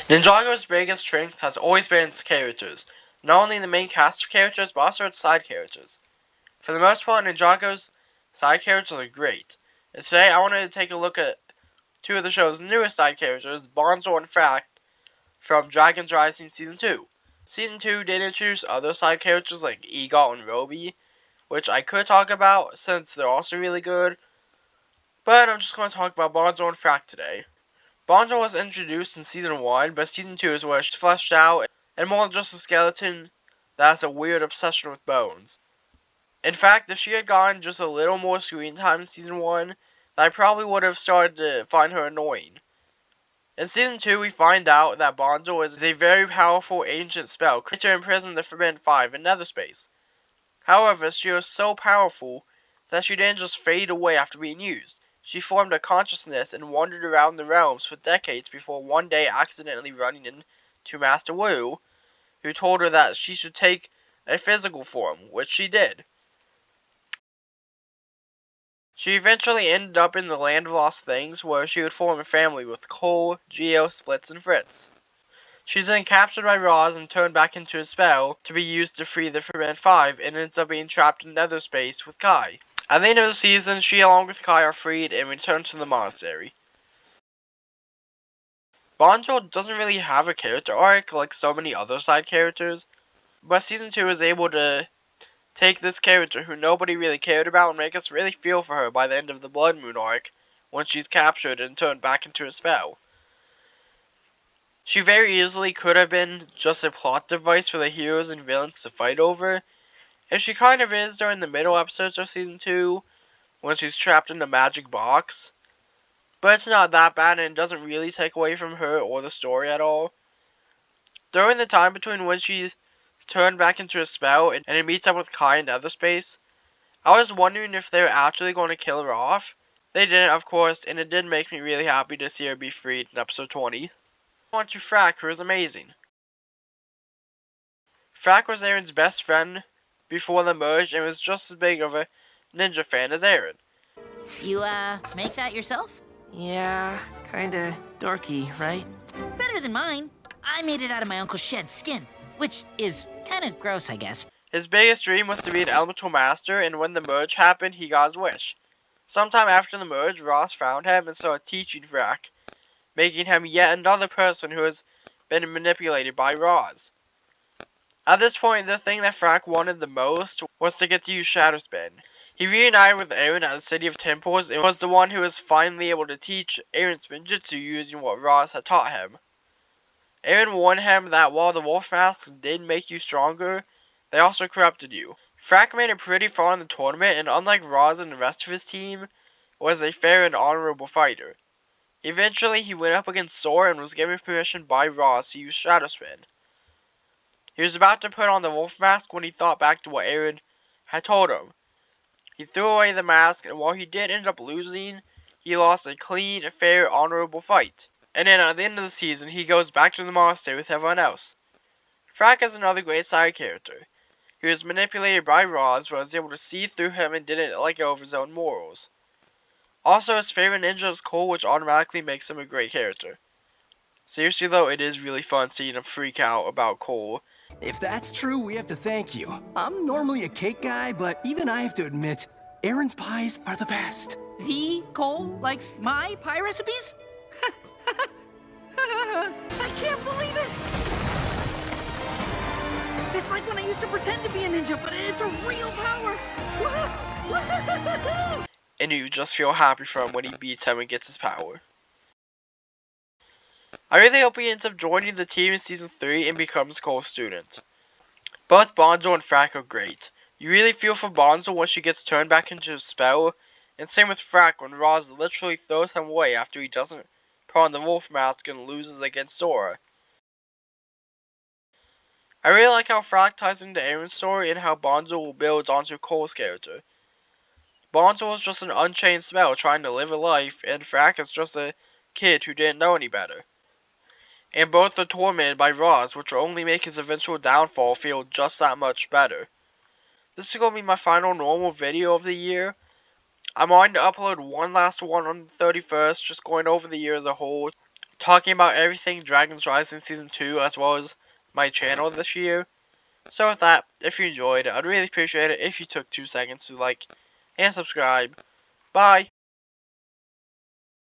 Ninjago's biggest strength has always been its characters, not only the main cast of characters, but also its side characters. For the most part, Ninjago's side characters are great, and today I wanted to take a look at two of the show's newest side characters, Bonjo and Frak, from Dragon's Rising Season 2. Season 2 did introduce other side characters like Egot and Roby, which I could talk about since they're also really good, but I'm just going to talk about Bonjo and Frak today. Bonjo was introduced in Season 1, but Season 2 is where she's fleshed out and more than just a skeleton that has a weird obsession with bones. In fact, if she had gotten just a little more screen time in Season 1, I probably would have started to find her annoying. In Season 2, we find out that Bonjo is a very powerful ancient spell creature imprisoned in the Forbidden Five in Netherspace. However, she was so powerful that she didn't just fade away after being used. She formed a consciousness and wandered around the realms for decades before one day accidentally running into Master Wu, who told her that she should take a physical form, which she did. She eventually ended up in the Land of Lost Things, where she would form a family with Cole, Geo, Splits, and Fritz. She's then captured by Roz and turned back into a spell to be used to free the Forbidden Five, and ends up being trapped in nether space with Kai. At the end of the season, she along with Kai are freed and return to the monastery. Bonjo doesn't really have a character arc like so many other side characters, but Season 2 is able to take this character who nobody really cared about and make us really feel for her by the end of the Blood Moon arc, when she's captured and turned back into a spell. She very easily could have been just a plot device for the heroes and villains to fight over, and she kind of is during the middle episodes of Season 2, when she's trapped in a magic box. But it's not that bad and it doesn't really take away from her or the story at all. During the time between when she's turned back into a spell and it meets up with Kai in Netherspace, I was wondering if they were actually going to kill her off. They didn't, of course, and it did make me really happy to see her be freed in episode 20. On to Frack, who is amazing. Frack was Aaron's best friend before the merge and was just as big of a ninja fan as Aaron. You, make that yourself? Yeah, kinda dorky, right? Better than mine. I made it out of my Uncle Shed's skin, which is kinda gross, I guess. His biggest dream was to be an elemental master, and when the merge happened, he got his wish. Sometime after the merge, Ross found him and started teaching Frack, making him yet another person who has been manipulated by Roz. At this point, the thing that Frack wanted the most was to get to use Shadow Spin. He reunited with Aaron at the City of Temples and was the one who was finally able to teach Aaron Spinjitzu using what Roz had taught him. Aaron warned him that while the wolf masks did make you stronger, they also corrupted you. Frack made it pretty far in the tournament, and unlike Roz and the rest of his team, was a fair and honorable fighter. Eventually, he went up against Sora and was given permission by Roz to use Shadow Spin. He was about to put on the wolf mask when he thought back to what Aaron had told him. He threw away the mask, and while he did end up losing, he lost a clean, fair, honorable fight. And then at the end of the season, he goes back to the monastery with everyone else. Frack is another great side character. He was manipulated by Roz, but was able to see through him and didn't let go of his own morals. Also, his favorite ninja is Cole, which automatically makes him a great character. Seriously though, it is really fun seeing him freak out about Cole. If that's true, we have to thank you. I'm normally a cake guy, but even I have to admit, Aaron's pies are the best. The Cole likes my pie recipes? I can't believe it! It's like when I used to pretend to be a ninja, but it's a real power! And you just feel happy for him when he beats him and gets his power. I really hope he ends up joining the team in Season 3 and becomes Cole's student. Both Bonjo and Frack are great. You really feel for Bonzo when she gets turned back into a spell, and same with Frack when Roz literally throws him away after he doesn't put on the wolf mask and loses against Sora. I really like how Frack ties into Aaron's story and how Bonzo builds onto Cole's character. Bonzo was just an unchained spell trying to live a life, and Frack is just a kid who didn't know any better. And both are tormented by Roz, which will only make his eventual downfall feel just that much better. This is going to be my final normal video of the year. I'm wanting to upload one last one on the 31st, just going over the year as a whole. talking about everything Dragon's Rising Season 2 as well as my channel this year. So with that, if you enjoyed, I'd really appreciate it if you took 2 seconds to like and subscribe. Bye!